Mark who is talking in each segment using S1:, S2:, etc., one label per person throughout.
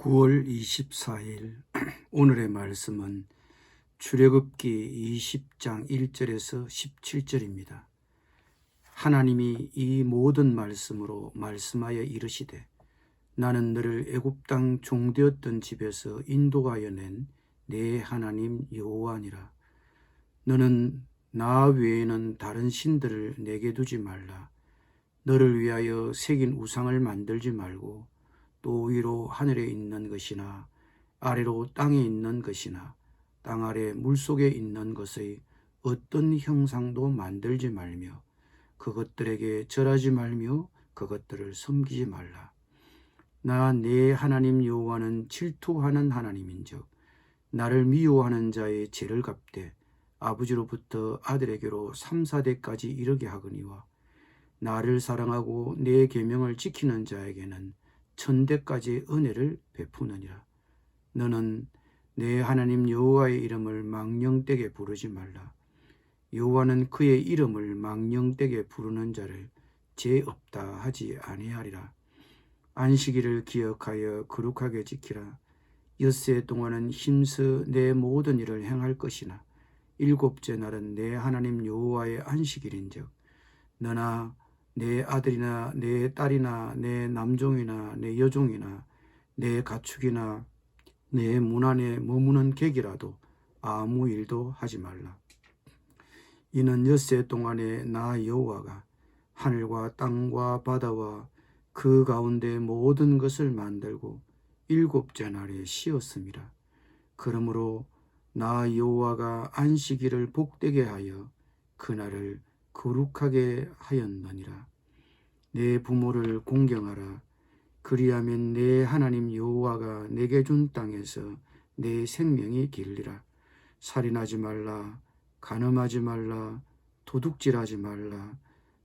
S1: 9월 24일 오늘의 말씀은 출애굽기 20장 1절에서 17절입니다. 하나님이 이 모든 말씀으로 말씀하여 이르시되 나는 너를 애굽 땅 종되었던 집에서 인도하여 낸 내 하나님 여호와니라. 너는 나 외에는 다른 신들을 내게 두지 말라. 너를 위하여 새긴 우상을 만들지 말고 또 위로 하늘에 있는 것이나 아래로 땅에 있는 것이나 땅 아래 물속에 있는 것의 어떤 형상도 만들지 말며 그것들에게 절하지 말며 그것들을 섬기지 말라. 나 내 하나님 여호와는 질투하는 하나님인즉 나를 미워하는 자의 죄를 갚되 아버지로부터 아들에게로 3, 4대까지 이르게 하거니와 나를 사랑하고 내 계명을 지키는 자에게는 1000대까지 은혜를 베푸느니라. 너는 내 하나님 여호와의 이름을 망령되게 부르지 말라. 여호와는 그의 이름을 망령되게 부르는 자를 죄 없다 하지 아니하리라. 안식일을 기억하여 거룩하게 지키라. 엿새 동안은 힘써 내 모든 일을 행할 것이나 일곱째 날은 내 하나님 여호와의 안식일인즉 너나 내 아들이나 내 딸이나 내 남종이나 내 여종이나 내 가축이나 내 문 안에 머무는 객이라도 아무 일도 하지 말라. 이는 엿새 동안에 나 여호와가 하늘과 땅과 바다와 그 가운데 모든 것을 만들고 일곱째 날에 쉬었음이라. 그러므로 나 여호와가 안식일을 복되게 하여 그날을 거룩하게 하였느니라. 내 부모를 공경하라. 그리하면 내 하나님 여호와가 내게 준 땅에서 내 생명이 길리라. 살인하지 말라. 간음하지 말라. 도둑질하지 말라.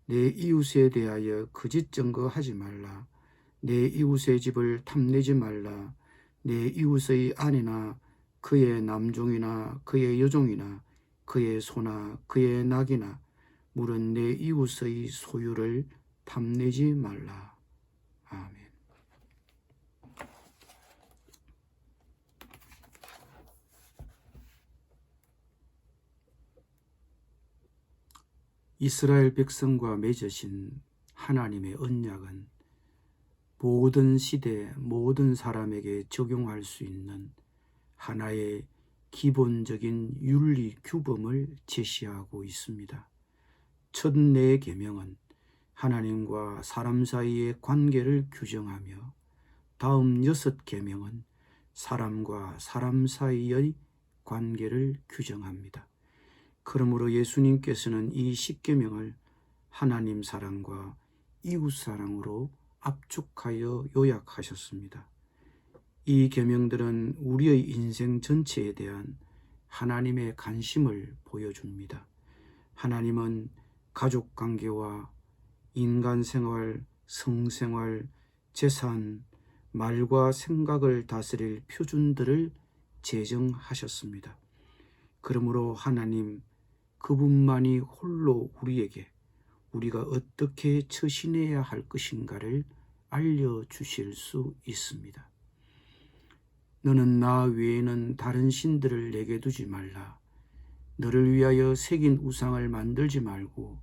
S1: 내 이웃에 대하여 거짓 증거하지 말라. 내 이웃의 집을 탐내지 말라. 내 이웃의 아내나 그의 남종이나 그의 여종이나 그의 소나 그의 낙이나 물은 내 이웃의 소유를 탐내지 말라. 아멘. 이스라엘 백성과 맺으신 하나님의 언약은 모든 시대 모든 사람에게 적용할 수 있는 하나의 기본적인 윤리 규범을 제시하고 있습니다. 첫 네 계명은 하나님과 사람 사이의 관계를 규정하며 다음 6 계명은 사람과 사람 사이의 관계를 규정합니다. 그러므로 예수님께서는 이 10계명을 하나님 사랑과 이웃 사랑으로 압축하여 요약하셨습니다. 이 계명들은 우리의 인생 전체에 대한 하나님의 관심을 보여줍니다. 하나님은 가족관계와 인간생활, 성생활, 재산, 말과 생각을 다스릴 표준들을 제정하셨습니다. 그러므로 하나님 그분만이 홀로 우리에게 우리가 어떻게 처신해야 할 것인가를 알려주실 수 있습니다. 너는 나 외에는 다른 신들을 내게 두지 말라. 너를 위하여 새긴 우상을 만들지 말고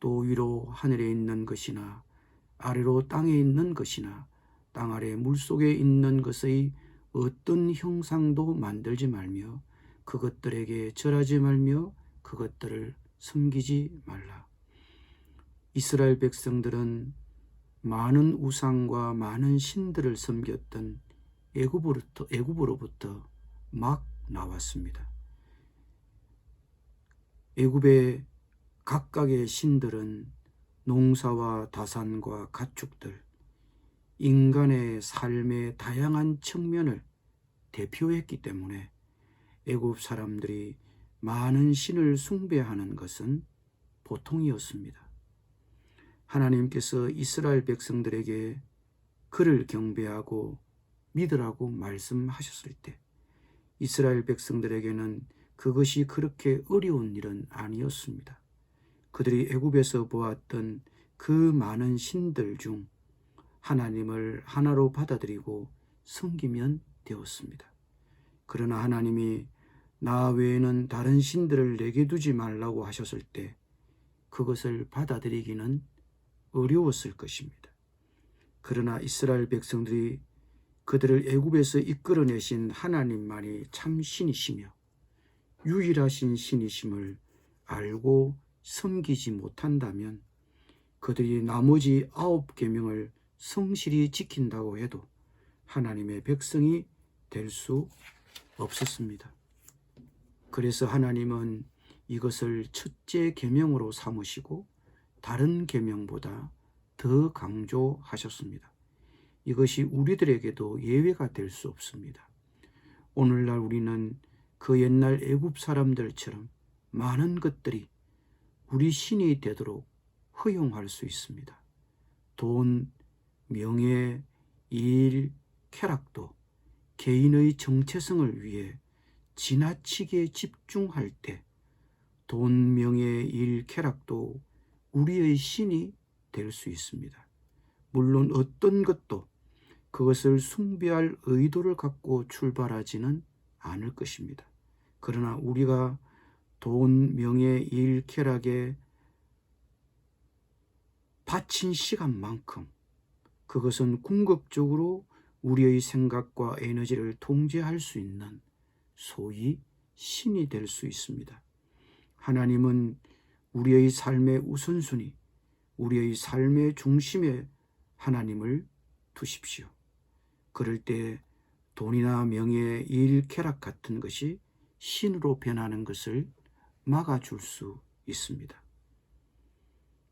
S1: 또 위로 하늘에 있는 것이나 아래로 땅에 있는 것이나 땅 아래 물속에 있는 것의 어떤 형상도 만들지 말며 그것들에게 절하지 말며 그것들을 섬기지 말라. 이스라엘 백성들은 많은 우상과 많은 신들을 섬겼던 애굽으로부터 막 나왔습니다. 애굽의 각각의 신들은 농사와 다산과 가축들, 인간의 삶의 다양한 측면을 대표했기 때문에 애굽 사람들이 많은 신을 숭배하는 것은 보통이었습니다. 하나님께서 이스라엘 백성들에게 그를 경배하고 믿으라고 말씀하셨을 때 이스라엘 백성들에게는 그것이 그렇게 어려운 일은 아니었습니다. 그들이 애굽에서 보았던 그 많은 신들 중 하나님을 하나로 받아들이고 섬기면 되었습니다. 그러나 하나님이 나 외에는 다른 신들을 내게 두지 말라고 하셨을 때 그것을 받아들이기는 어려웠을 것입니다. 그러나 이스라엘 백성들이 그들을 애굽에서 이끌어내신 하나님만이 참 신이시며 유일하신 신이심을 알고 섬기지 못한다면 그들이 나머지 9계명을 성실히 지킨다고 해도 하나님의 백성이 될 수 없었습니다. 그래서 하나님은 이것을 첫째 계명으로 삼으시고 다른 계명보다 더 강조하셨습니다. 이것이 우리들에게도 예외가 될 수 없습니다. 오늘날 우리는 그 옛날 애굽 사람들처럼 많은 것들이 우리 신이 되도록 허용할 수 있습니다. 돈, 명예, 일, 쾌락도 개인의 정체성을 위해 지나치게 집중할 때 돈, 명예, 일, 쾌락도 우리의 신이 될 수 있습니다. 물론 어떤 것도 그것을 숭배할 의도를 갖고 출발하지는 않을 것입니다. 그러나 우리가 돈, 명예, 일, 쾌락에 바친 시간만큼 그것은 궁극적으로 우리의 생각과 에너지를 통제할 수 있는 소위 신이 될 수 있습니다. 하나님은 우리의 삶의 우선순위, 우리의 삶의 중심에 하나님을 두십시오. 그럴 때 돈이나 명예, 일, 쾌락 같은 것이 신으로 변하는 것을 막아줄 수 있습니다.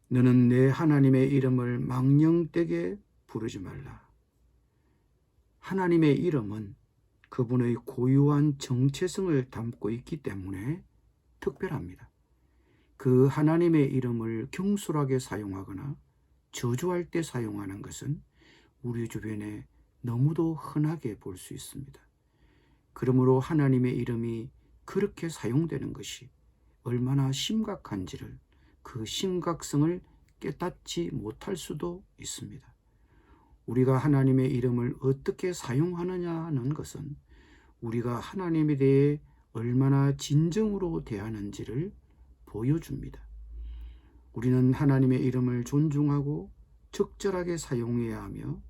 S1: 너는 내 하나님의 이름을 망령되게 부르지 말라. 하나님의 이름은 그분의 고유한 정체성을 담고 있기 때문에 특별합니다. 그 하나님의 이름을 경솔하게 사용하거나 저주할 때 사용하는 것은 우리 주변에 너무도 흔하게 볼 수 있습니다. 그러므로 하나님의 이름이 그렇게 사용되는 것이 얼마나 심각한지를 그 심각성을 깨닫지 못할 수도 있습니다. 우리가 하나님의 이름을 어떻게 사용하느냐는 것은 우리가 하나님에 대해 얼마나 진정으로 대하는지를 보여줍니다. 우리는 하나님의 이름을 존중하고 적절하게 사용해야 하며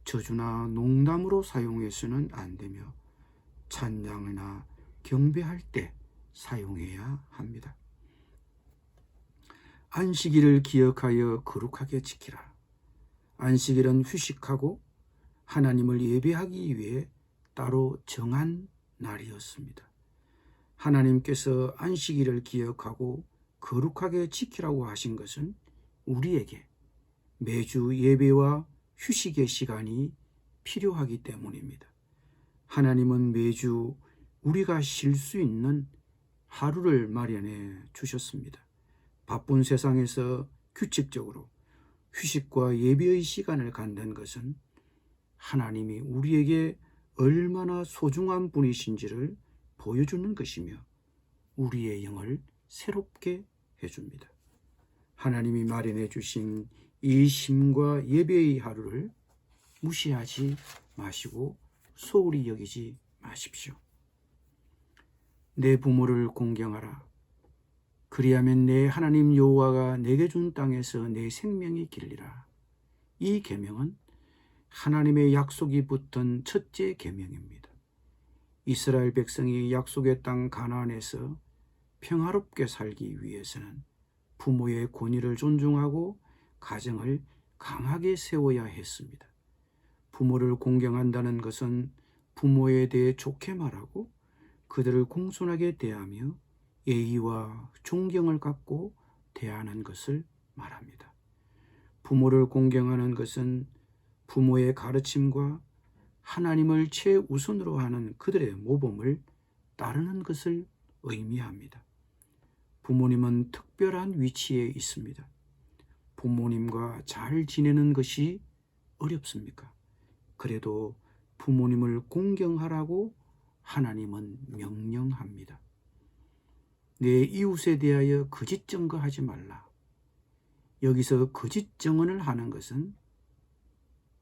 S1: 저주나 농담으로 사용해서는 안 되며 찬양이나 경배할 때 사용해야 합니다. 안식일을 기억하여 거룩하게 지키라. 안식일은 휴식하고 하나님을 예배하기 위해 따로 정한 날이었습니다. 하나님께서 안식일을 기억하고 거룩하게 지키라고 하신 것은 우리에게 매주 예배와 휴식의 시간이 필요하기 때문입니다. 하나님은 매주 우리가 쉴 수 있는 하루를 마련해 주셨습니다. 바쁜 세상에서 규칙적으로 휴식과 예배의 시간을 갖는 것은 하나님이 우리에게 얼마나 소중한 분이신지를 보여주는 것이며 우리의 영을 새롭게 해줍니다. 하나님이 마련해 주신 이 쉼과 예배의 하루를 무시하지 마시고 소홀히 여기지 마십시오. 내 부모를 공경하라. 그리하면 내 하나님 여호와가 내게 준 땅에서 내 생명이 길리라. 이 계명은 하나님의 약속이 붙은 첫째 계명입니다. 이스라엘 백성이 약속의 땅 가나안에서 평화롭게 살기 위해서는 부모의 권위를 존중하고 가정을 강하게 세워야 했습니다. 부모를 공경한다는 것은 부모에 대해 좋게 말하고 그들을 공손하게 대하며 예의와 존경을 갖고 대하는 것을 말합니다. 부모를 공경하는 것은 부모의 가르침과 하나님을 최우선으로 하는 그들의 모범을 따르는 것을 의미합니다. 부모님은 특별한 위치에 있습니다. 부모님과 잘 지내는 것이 어렵습니까? 그래도 부모님을 공경하라고 하나님은 명령합니다. 내 이웃에 대하여 거짓 증거하지 말라. 여기서 거짓 증언을 하는 것은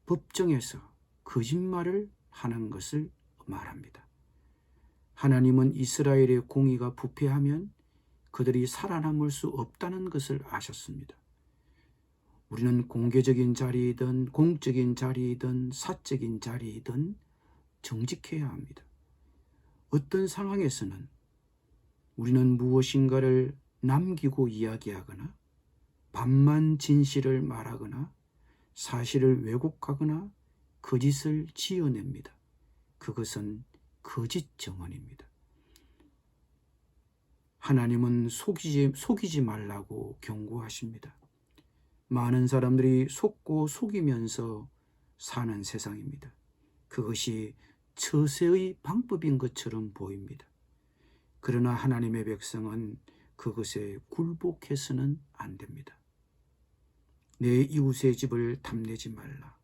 S1: 법정에서 거짓말을 하는 것을 말합니다. 하나님은 이스라엘의 공의가 부패하면 그들이 살아남을 수 없다는 것을 아셨습니다. 우리는 공개적인 자리이든 공적인 자리이든 사적인 자리이든 정직해야 합니다. 어떤 상황에서는 우리는 무엇인가를 남기고 이야기하거나 반만 진실을 말하거나 사실을 왜곡하거나 거짓을 지어냅니다. 그것은 거짓 증언입니다. 하나님은 속이지 말라고 경고하십니다. 많은 사람들이 속고 속이면서 사는 세상입니다. 그것이 처세의 방법인 것처럼 보입니다. 그러나 하나님의 백성은 그것에 굴복해서는 안 됩니다. 내 이웃의 집을 탐내지 말라.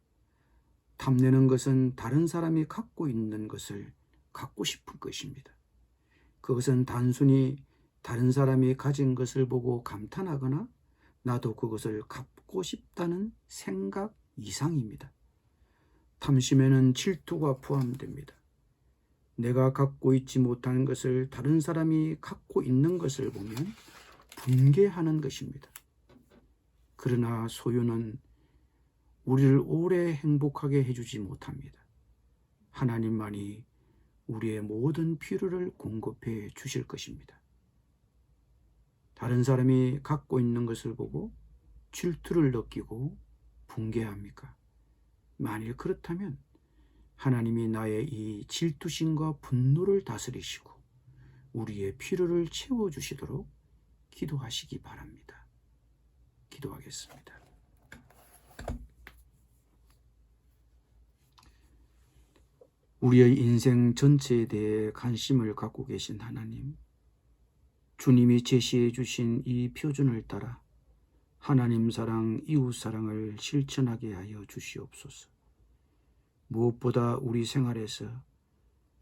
S1: 탐내는 것은 다른 사람이 갖고 있는 것을 갖고 싶은 것입니다. 그것은 단순히 다른 사람이 가진 것을 보고 감탄하거나 나도 그것을 갖고 싶다는 생각 이상입니다. 탐심에는 질투가 포함됩니다. 내가 갖고 있지 못하는 것을 다른 사람이 갖고 있는 것을 보면 분개하는 것입니다. 그러나 소유는 우리를 오래 행복하게 해주지 못합니다. 하나님만이 우리의 모든 필요를 공급해 주실 것입니다. 다른 사람이 갖고 있는 것을 보고 질투를 느끼고 분개합니까? 만일 그렇다면 하나님이 나의 이 질투심과 분노를 다스리시고 우리의 필요를 채워주시도록 기도하시기 바랍니다. 기도하겠습니다. 우리의 인생 전체에 대해 관심을 갖고 계신 하나님, 주님이 제시해 주신 이 표준을 따라 하나님 사랑, 이웃 사랑을 실천하게 하여 주시옵소서. 무엇보다 우리 생활에서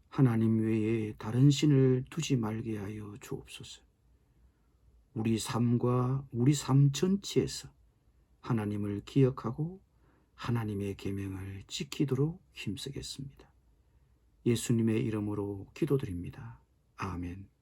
S1: 하나님 외에 다른 신을 두지 말게 하여 주옵소서. 우리 삶과 우리 삶 전체에서 하나님을 기억하고 하나님의 계명을 지키도록 힘쓰겠습니다. 예수님의 이름으로 기도드립니다. 아멘.